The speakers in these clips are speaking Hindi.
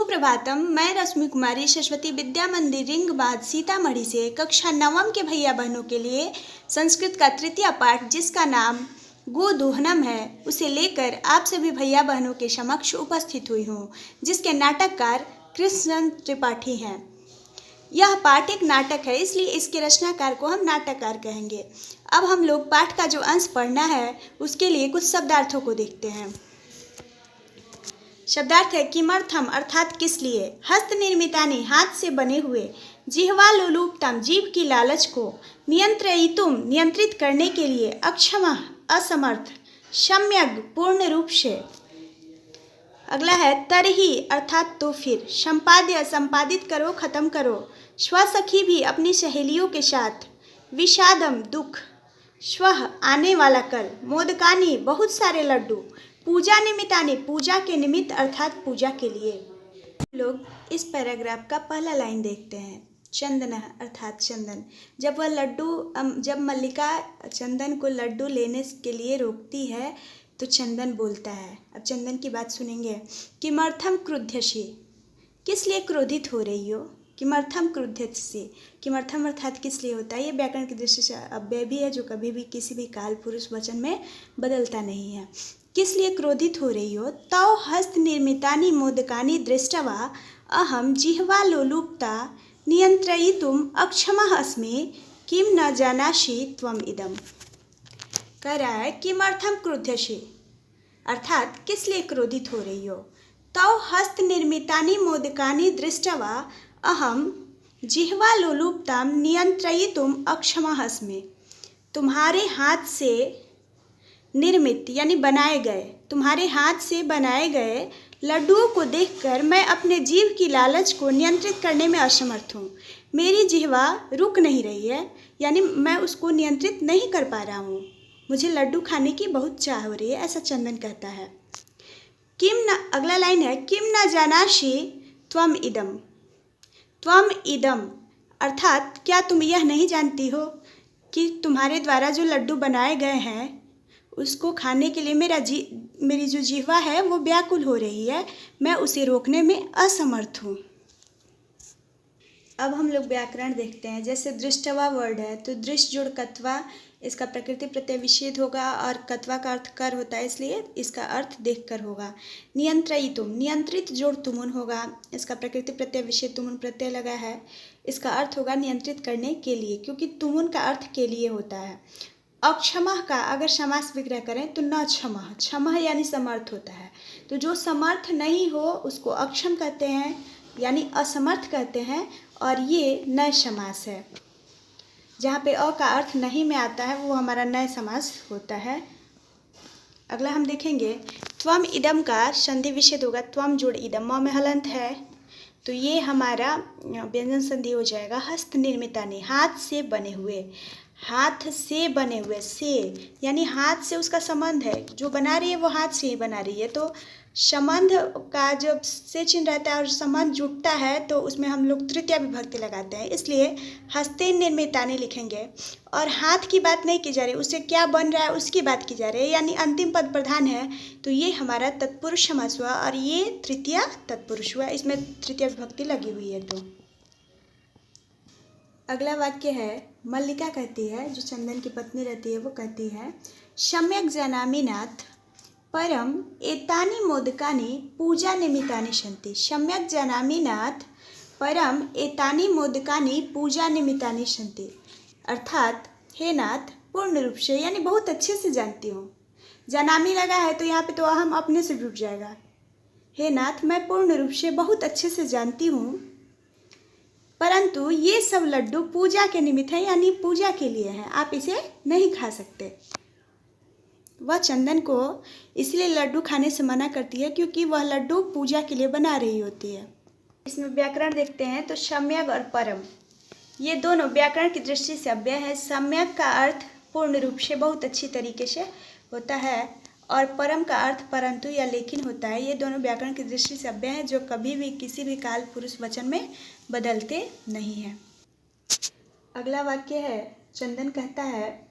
सुप्रभातम। मैं रश्मि कुमारी सरस्वती विद्या मंदिर रिंग बाध सीतामढ़ी से कक्षा नवम के भैया बहनों के लिए संस्कृत का तृतीय पाठ जिसका नाम गोदोहनम है उसे लेकर आप सभी भैया बहनों के समक्ष उपस्थित हुई हूँ, जिसके नाटककार कृष्ण त्रिपाठी हैं। यह पाठ एक नाटक है, इसलिए इसके रचनाकार को हम नाटककार कहेंगे। अब हम लोग पाठ का जो अंश पढ़ना है उसके लिए कुछ शब्दार्थों को देखते हैं। शब्दार्थ है किमर्थम अर्थात किस लिए, हस्त निर्मितानि हाथ से बने हुए, जिह्वा लोलुपतम जीभ की लालच को, नियंत्रयितुम नियंत्रित करने के लिए, अक्षमः असमर्थ, सम्यग् पूर्ण रूप से। अगला है तरही अर्थात तो फिर, संपाद्य संपादित करो खत्म करो, स्वसखी भी अपनी सहेलियों के साथ, विषादम दुख, स्वः आने वाला कल, मोदकानी बहुत सारे लड्डू, पूजा निमित्तानि पूजा के निमित्त अर्थात पूजा के लिए। लोग इस पैराग्राफ का पहला लाइन देखते हैं। चंदन अर्थात चंदन। जब मल्लिका चंदन को लड्डू लेने के लिए रोकती है तो चंदन बोलता है। अब चंदन की बात सुनेंगे। किमर्थम क्रुध्यसि, किस लिए क्रोधित हो रही हो। किमर्थम क्रुध्यसि, किमर्थम अर्थात किस लिए होता है। ये व्याकरण की दृष्टि से अव्यय भी है जो कभी भी किसी भी काल पुरुष वचन में बदलता नहीं है। किस लिए क्रोधित हो रही हो। तौ हस्त निर्मितानि मोदकानि दृष्ट्वा अहम जिह्वा लोलुपता नियंत्रयितुम अक्षमः अस्मि, किम न जानासि त्वम इदम। कह रहा है किमर्थम क्रुध्यसि अर्थात किस लिए क्रोधित हो रही हो। तौ हस्त निर्मितानि मोदकानि दृष्ट्वा अहम जिह्वा लोलुपताम नियंत्रयितुम अक्षमः अस्मि, तुम्हारे हाथ से निर्मित यानी बनाए गए, तुम्हारे हाथ से बनाए गए लड्डुओं को देखकर मैं अपने जीभ की लालच को नियंत्रित करने में असमर्थ हूँ। मेरी जिह्वा रुक नहीं रही है, यानी मैं उसको नियंत्रित नहीं कर पा रहा हूँ। मुझे लड्डू खाने की बहुत चाह हो रही है, ऐसा चंदन कहता है। किम न, अगला लाइन है किम न जानासि त्वम इदम। त्वम इदम अर्थात क्या तुम यह नहीं जानती हो कि तुम्हारे द्वारा जो लड्डू बनाए गए हैं उसको खाने के लिए मेरी जो जिह्वा है वो व्याकुल हो रही है, मैं उसे रोकने में असमर्थ हूँ। अब हम लोग व्याकरण देखते हैं। जैसे दृष्टवा वर्ड है तो दृष्ट जोड़ कत्वा, इसका प्रकृति प्रत्यय विच्छेद होगा और कत्वा का अर्थ कर होता है, इसलिए इसका अर्थ देखकर होगा। नियंत्रयितुम नियंत्रित जोड़ तुमुन होगा, इसका प्रकृति प्रत्यय विच्छेद तुमुन प्रत्यय लगा है, इसका अर्थ होगा नियंत्रित करने के लिए, क्योंकि तुमुन का अर्थ के लिए होता है। अक्षमः का अगर समास विग्रह करें तो न क्षमः, क्षमः यानी समर्थ होता है, तो जो समर्थ नहीं हो उसको अक्षम कहते हैं यानी असमर्थ कहते हैं, और ये नय समास है। जहाँ पे अ का अर्थ नहीं में आता है वो हमारा नय समास होता है। अगला हम देखेंगे त्वम इदम का संधि विच्छेद होगा, त्वम जोड़ इदम, म में हलंत है तो ये हमारा व्यंजन संधि हो जाएगा। हस्त निर्मितानि हाथ से बने हुए, हाथ से बने हुए, से यानी हाथ से उसका संबंध है, जो बना रही है वो हाथ से ही बना रही है, तो संबंध का जब से चिन्ह रहता है और संबंध जुटता है तो उसमें हम लोग तृतीया विभक्ति लगाते हैं, इसलिए हस्ते निर्मितानि लिखेंगे। और हाथ की बात नहीं की जा रही, उससे क्या बन रहा है उसकी बात की जा रही है, यानी अंतिम पद प्रधान है, तो ये हमारा तत्पुरुष समास हुआ और ये तृतीया तत्पुरुष हुआ, इसमें तृतीया विभक्ति लगी हुई है। तो अगला वाक्य है मल्लिका कहती है, जो चंदन की पत्नी रहती है, वो कहती है सम्यक जानामि नाथ परम एतानि मोदकानि पूजा निमित्तानि सन्ति। सम्यक जानामि नाथ परम एतानि मोदकानि पूजा निमित्तानि सन्ति अर्थात हे नाथ पूर्ण रूप से यानी बहुत अच्छे से जानती हूँ। जानामि लगा है तो यहाँ पे तो अहम अपने से डूब जाएगा। हे नाथ मैं पूर्ण रूप से बहुत अच्छे से जानती हूँ, परंतु ये सब लड्डू पूजा के निमित्त है यानी पूजा के लिए है, आप इसे नहीं खा सकते। वह चंदन को इसलिए लड्डू खाने से मना करती है क्योंकि वह लड्डू पूजा के लिए बना रही होती है। इसमें व्याकरण देखते हैं तो सम्यक और परम ये दोनों व्याकरण की दृष्टि से अव्यय है। सम्यक का अर्थ पूर्ण रूप से बहुत अच्छी तरीके से होता है और परम का अर्थ परंतु या लेकिन होता है। ये दोनों व्याकरण की दृष्टि से अव्यय हैं जो कभी भी किसी भी काल पुरुष वचन में बदलते नहीं हैं। अगला वाक्य है चंदन कहता है,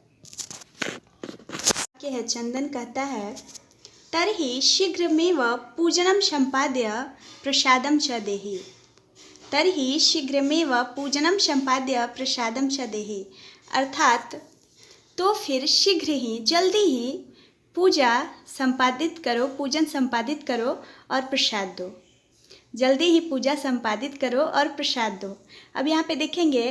चंदन कहता है तर्हि शीघ्रमेव पूजनं सम्पाद्य प्रसादं च देहि। तर्हि शीघ्रमेव पूजनं सम्पाद्य प्रसादं च देहि। अर्थात तो फिर शीघ्र ही, जल्दी ही पूजा संपादित करो, पूजन संपादित करो और प्रसाद दो। जल्दी ही पूजा संपादित करो और प्रसाद दो। अब यहाँ पे देखेंगे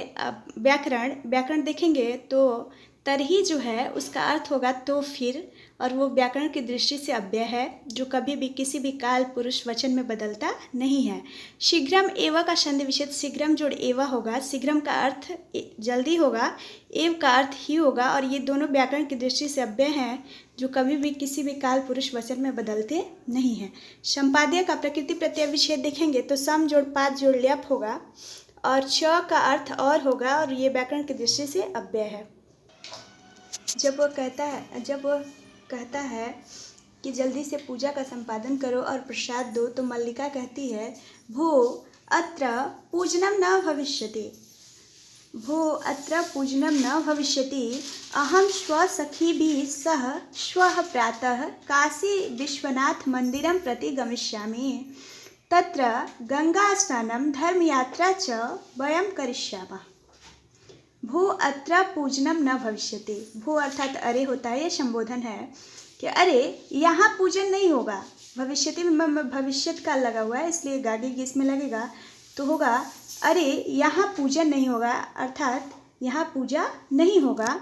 व्याकरण देखेंगे तो तरही जो है उसका अर्थ होगा तो फिर, और वो व्याकरण की दृष्टि से अव्यय है जो कभी भी किसी भी काल पुरुष वचन में बदलता नहीं है। शीघ्रम एव का संधि विच्छेद शीघ्रम जोड़ एव होगा। शीघ्रम का अर्थ जल्दी होगा, एव का अर्थ ही होगा, और ये दोनों व्याकरण की दृष्टि से अव्यय हैं जो कभी भी किसी भी काल पुरुष वचन में बदलते नहीं हैं। संपाद्य का प्रकृति प्रत्यय विच्छेद देखेंगे तो सम जोड़ पाद जोड़ ल्यप होगा और च का अर्थ और होगा, और ये व्याकरण की दृष्टि से अव्यय है। जब वो कहता है कि जल्दी से पूजा का संपादन करो और प्रसाद दो, तो मल्लिका कहती है भो अत्र पूजनम न भविष्यति। भो अत्र पूजनम न भविष्यति। अहम स्वसखीभिः सह श्वः प्रातः काशी विश्वनाथ मंदिरं प्रति गमिष्यामि। तत्र गंगा स्नानं धर्मयात्रा च वयं करिष्यामः। भो अत्र पूजनम न भविष्यति। भो अर्थात अरे होता है, ये संबोधन है कि अरे यहाँ पूजन नहीं होगा। भविष्यति में भविष्यत काल लगा हुआ है इसलिए गागे इसमें लगेगा तो होगा अरे यहाँ पूजन नहीं होगा, अर्थात यहाँ पूजा नहीं होगा।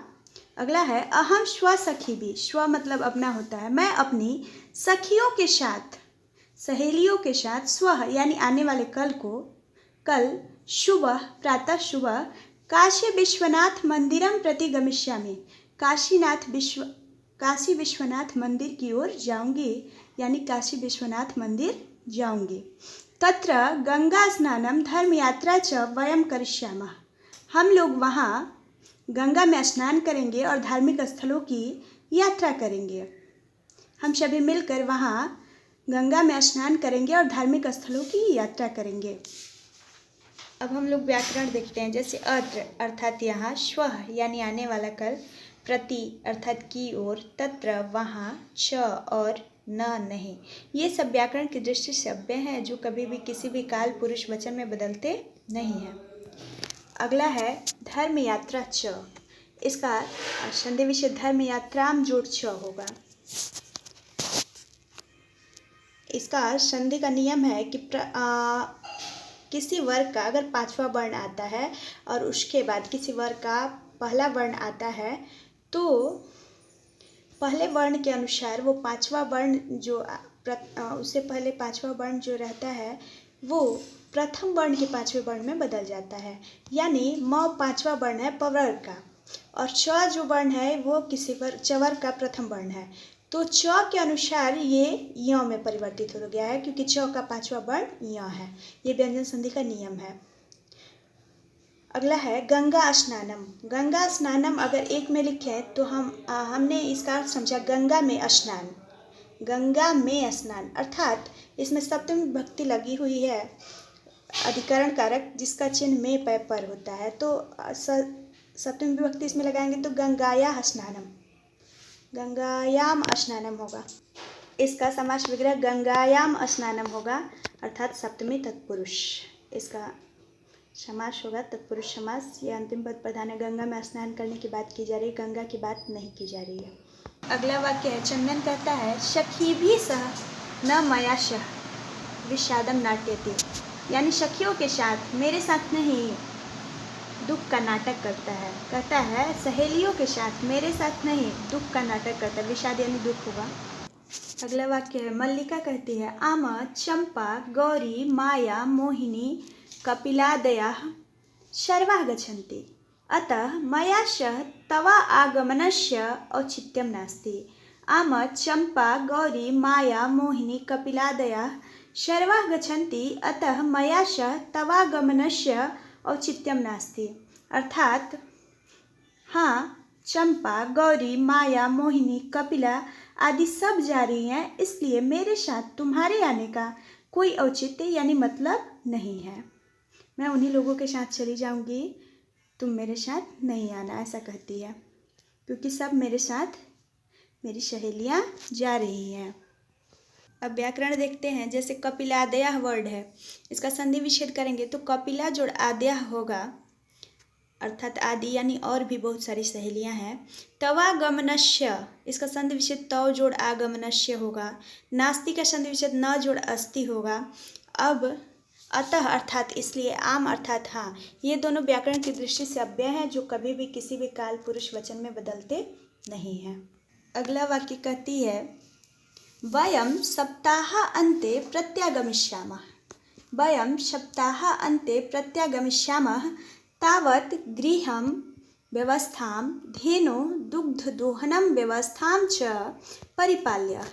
अगला है अहम स्वसखी भी। स्व मतलब अपना होता है। मैं अपनी सखियों के साथ, सहेलियों के साथ, स्व यानी आने वाले कल सुबह प्रातः सुबह काशी विश्वनाथ मंदिरम प्रति गमिष्यामि। काशी विश्वनाथ मंदिर की ओर जाऊंगी, यानी काशी विश्वनाथ मंदिर जाऊंगी। तत्र गंगा स्नानम धर्म यात्रा च वयम करिष्यामः। हम लोग वहाँ गंगा में स्नान करेंगे और धार्मिक स्थलों की यात्रा करेंगे। हम सभी मिलकर वहाँ गंगा में स्नान करेंगे और धार्मिक स्थलों की यात्रा करेंगे। अब हम लोग व्याकरण देखते हैं। जैसे अत्र अर्थात यहाँ, श्वः यानी आने वाला कल, प्रति अर्थात की ओर, तत्र वहाँ, च और न नहीं, ये सब व्याकरण की दृष्टि से अव्यय हैं जो कभी भी किसी भी काल पुरुष वचन में बदलते नहीं हैं। अगला है धर्म यात्रा च। इसका संधि विच्छेद धर्म यात्राम जोड़ च होगा। इसका संधि का नियम है कि किसी वर्ग का अगर पांचवा वर्ण आता है और उसके बाद किसी वर्ग का पहला वर्ण आता है तो पहले वर्ण के अनुसार वो पांचवा वर्ण जो उससे पहले पांचवा वर्ण जो रहता है वो प्रथम वर्ण के पांचवें वर्ण में बदल जाता है। यानी म पांचवा वर्ण है पवर्ग का, और च जो वर्ण है वो किसी चवर्ग का प्रथम वर्ण है, तो च के अनुसार ये य में परिवर्तित हो गया है क्योंकि च का पांचवा वर्ण य है। ये व्यंजन संधि का नियम है। अगला है गंगा स्नानम। गंगा स्नानम अगर एक में लिखे तो हमने इसका अर्थ समझा गंगा में स्नान। गंगा में स्नान अर्थात इसमें सप्तमी विभक्ति लगी हुई है, अधिकरण कारक जिसका चिन्ह में पै पर होता है, तो सप्तमी विभक्ति इसमें लगाएंगे तो गंगाया स्नानम, गंगायाम स्नानम होगा। इसका समास विग्रह गंगायाम स्नानम होगा, अर्थात सप्तमी तत्पुरुष इसका समास होगा, तत्पुरुष समास। ये अंतिम पद प्रधान है। गंगा में स्नान करने की बात की जा रही है, गंगा की बात नहीं की जा रही है। अगला वाक्य है चंदन कहता है सखी भी सह न मया सह विषादम नाट्यते। यानी सखियों के साथ, मेरे साथ नहीं दुख का नाटक करता है। कहता है सहेलियों के साथ, मेरे साथ नहीं दुख का नाटक करता है। विषाद यानी दुख होगा। अगला वाक्य है मल्लिका कहती है आम चंपा गौरी माया मोहिनी कपिलादयः सर्वाः गच्छन्ति, अतः मया सह तव आगमनस्य औचित्यं नास्ति। आम चंपा गौरी माया मोहिनी कपिलादयः सर्वाः गच्छन्ति, अतः मया सह तव आगमनस्य औचित्यं नास्ति। अर्थात हाँ, चंपा गौरी माया मोहिनी कपिला आदि सब जा रही हैं, इसलिए मेरे साथ तुम्हारे आने का कोई औचित्य यानी मतलब नहीं है। मैं उन्हीं लोगों के साथ चली जाऊंगी, तुम मेरे साथ नहीं आना, ऐसा कहती है, क्योंकि सब मेरे साथ, मेरी सहेलियां जा रही हैं। अब व्याकरण देखते हैं। जैसे कपिलादयः वर्ड है, इसका संधि विच्छेद करेंगे तो कपिला जोड़ आदयः होगा, अर्थात आदि यानी और भी बहुत सारी सहेलियां हैं। तवागमनस्य, इसका संधि विच्छेद तव जोड़ आगमनस्य होगा। नास्ति का संधि विच्छेद न जोड़ अस्ति होगा। अब अतः अर्थात इसलिए, आम अर्थात हाँ, ये दोनों व्याकरण की दृष्टि से अव्यय हैं जो कभी भी किसी भी काल पुरुष वचन में बदलते नहीं हैं। अगला वाक्य कहती है वयं सप्ताहान्ते प्रत्यागमिष्यामः। वयं सप्ताहान्ते प्रत्यागमिष्यामः तावत् गृहं व्यवस्थां धेनो दुग्धदोहनं व्यवस्थां च परिपाल्य।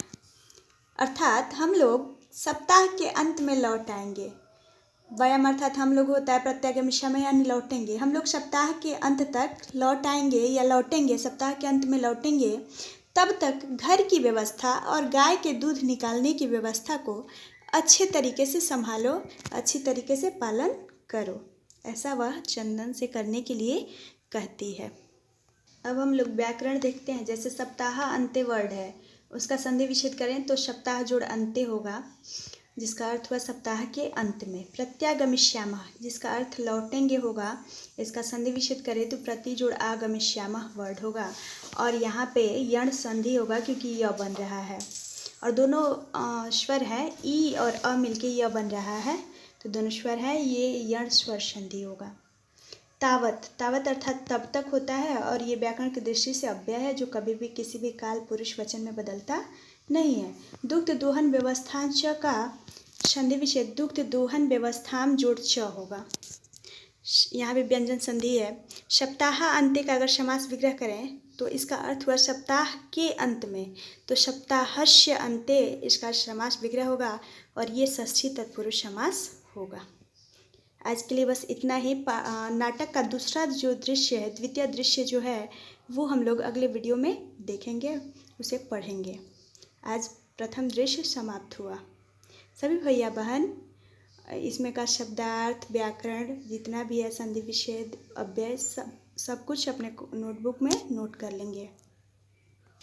अर्थात हम लोग सप्ताह के अंत में लौट आएंगे। वयम अर्थात हम लोग होता है, प्रत्यागमिष्यामः यानी लौटेंगे। हम लोग सप्ताह के अंत तक लौट आएंगे या लौटेंगे, सप्ताह के अंत में लौटेंगे। तब तक घर की व्यवस्था और गाय के दूध निकालने की व्यवस्था को अच्छे तरीके से संभालो, अच्छी तरीके से पालन करो, ऐसा वह चंदन से करने के लिए कहती है। अब हम लोग व्याकरण देखते हैं। जैसे सप्ताह अंत्य वर्ड है, उसका संधि विच्छेद करें तो सप्ताह जोड़ अंत्य होगा, जिसका अर्थ हुआ सप्ताह के अंत में। प्रत्यागमिष्यामः, जिसका अर्थ लौटेंगे होगा, इसका संधि विच्छेद करें तो प्रति जोड़ आगमिष्यामः वर्ड होगा। और यहाँ पे यण संधि होगा क्योंकि य बन रहा है और दोनों स्वर है, ई और अ मिलके य बन रहा है, तो दोनों स्वर है, ये यण स्वर संधि होगा। तावत, तावत अर्थात तब तक होता है और ये व्याकरण की दृष्टि से अव्यय है जो कभी भी किसी भी काल पुरुष वचन में बदलता नहीं है। दुग्ध दोहन व्यवस्थांच का संधि विच्छेद दुग्ध दोहन व्यवस्थाम जोड़ च होगा। यहाँ भी व्यंजन संधि है। सप्ताह अंत्य का अगर समास विग्रह करें तो इसका अर्थ हुआ सप्ताह के अंत में, तो सप्ताहस्य अंत्य इसका समास विग्रह होगा और ये षष्ठी तत्पुरुष समास होगा। आज के लिए बस इतना ही। नाटक का दूसरा जो दृश्य है, द्वितीय दृश्य जो है, वो हम लोग अगले वीडियो में देखेंगे, उसे पढ़ेंगे। आज प्रथम दृश्य समाप्त हुआ। सभी भैया बहन इसमें का शब्दार्थ, व्याकरण जितना भी है, संधि विच्छेद, अव्यय, सब कुछ अपने नोटबुक में नोट कर लेंगे।